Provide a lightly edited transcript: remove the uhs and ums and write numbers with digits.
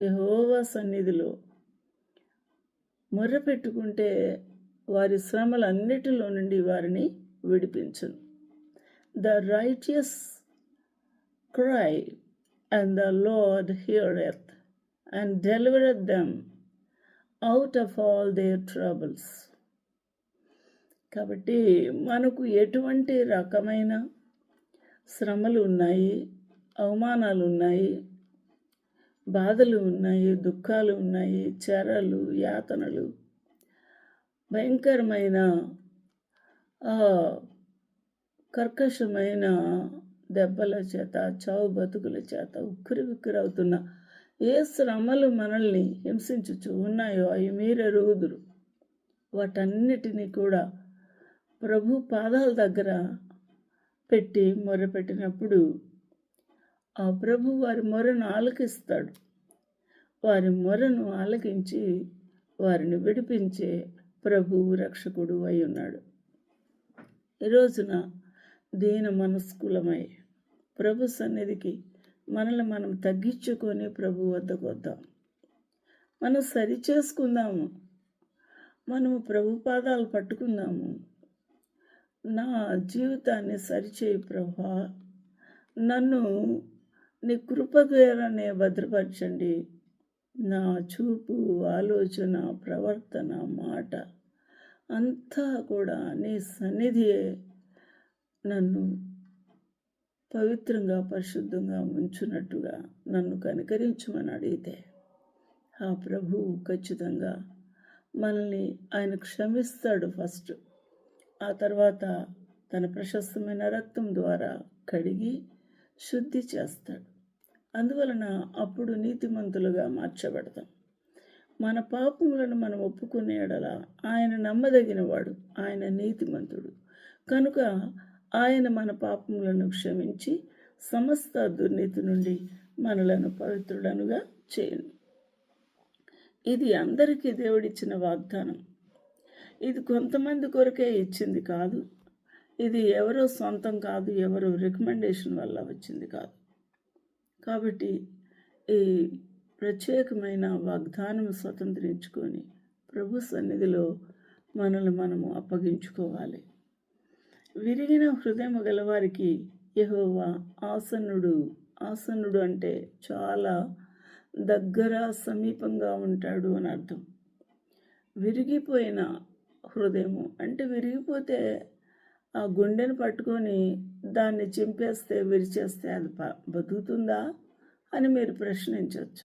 యెహోవా సన్నిధిలో మొర్రపెట్టుకుంటే వారి శ్రమలన్నిటిలో నుండి వారిని విడిపించును. The righteous cry and the Lord హియరeth and delivereth them out of all their troubles. కాబట్టి మనకు ఎటువంటి రకమైన శ్రమలు ఉన్నాయి, అవమానాలు ఉన్నాయి, బాధలు ఉన్నాయి, దుఃఖాలు ఉన్నాయి, చెరలు, యాతనలు, భయంకరమైన కర్కశమైన దెబ్బల చేత, చావు బతుకుల చేత ఉక్కిరిబిక్కిరవుతున్న ఏ శ్రమలు మనల్ని హింసించుచు ఉన్నాయో అవి మీరెరుగుదురు. వాటన్నిటినీ కూడా ప్రభు పాదాల దగ్గర పెట్టి మొర్రపెట్టినప్పుడు ఆ ప్రభు వారి మొరను ఆలకిస్తాడు. వారి మొరను ఆలకించి వారిని విడిపించే ప్రభువు రక్షకుడు అయి ఉన్నాడు. ఈ రోజున దీన మనస్కులమై ప్రభు సన్నిధికి మనల్ని మనం తగ్గించుకొని ప్రభు వద్దకు వద్దాం. మనం సరి చేసుకుందాము. మనము ప్రభు పాదాలు పట్టుకుందాము. నా జీవితాన్ని సరిచేయి ప్రభువా, నన్ను నీ కృప ద్వారానే భద్రపరచండి. నా చూపు, ఆలోచన, ప్రవర్తన, మాట అంతా కూడా నీ సన్నిధియే నన్ను పవిత్రంగా, పరిశుద్ధంగా ఉంచున్నట్టుగా నన్ను కనికరించమని అడిగితే ఆ ప్రభువు ఖచ్చితంగా మనల్ని ఆయన క్షమిస్తాడు ఫస్ట్. ఆ తర్వాత తన ప్రశస్తమైన రక్తం ద్వారా కడిగి శుద్ధి చేస్తాడు. అందువలన అప్పుడు నీతిమంతులుగా మార్చబడతాం. మన పాపములను మనం ఒప్పుకునే యెడల ఆయన నమ్మదగినవాడు, ఆయన నీతిమంతుడు. కనుక ఆయన మన పాపములను క్షమించి సమస్త దుర్నీతి నుండి మనలను పవిత్రులనుగా చేయను. ఇది అందరికీ దేవుడిచ్చిన వాగ్దానం. ఇది కొంతమంది కొరకే ఇచ్చింది కాదు. ఇది ఎవరో సొంతం కాదు, ఎవరో రికమెండేషన్ వల్ల వచ్చింది కాదు. కాబట్టి ఈ ప్రత్యేకమైన వాగ్దానం స్వతంత్రించుకొని ప్రభు సన్నిధిలో మనల్ని మనము అప్పగించుకోవాలి. విరిగిన హృదయము గలవారికి యెహోవా ఆసన్నుడు. ఆసన్నుడు అంటే చాలా దగ్గర, సమీపంగా ఉంటాడు అని అర్థం. విరిగిపోయిన హృదయము అంటే విరిగిపోతే ఆ గుండెను పట్టుకొని దాన్ని చింపేస్తే, విరిచేస్తే అది బతుకుతుందా అని మీరు ప్రశ్నించవచ్చు.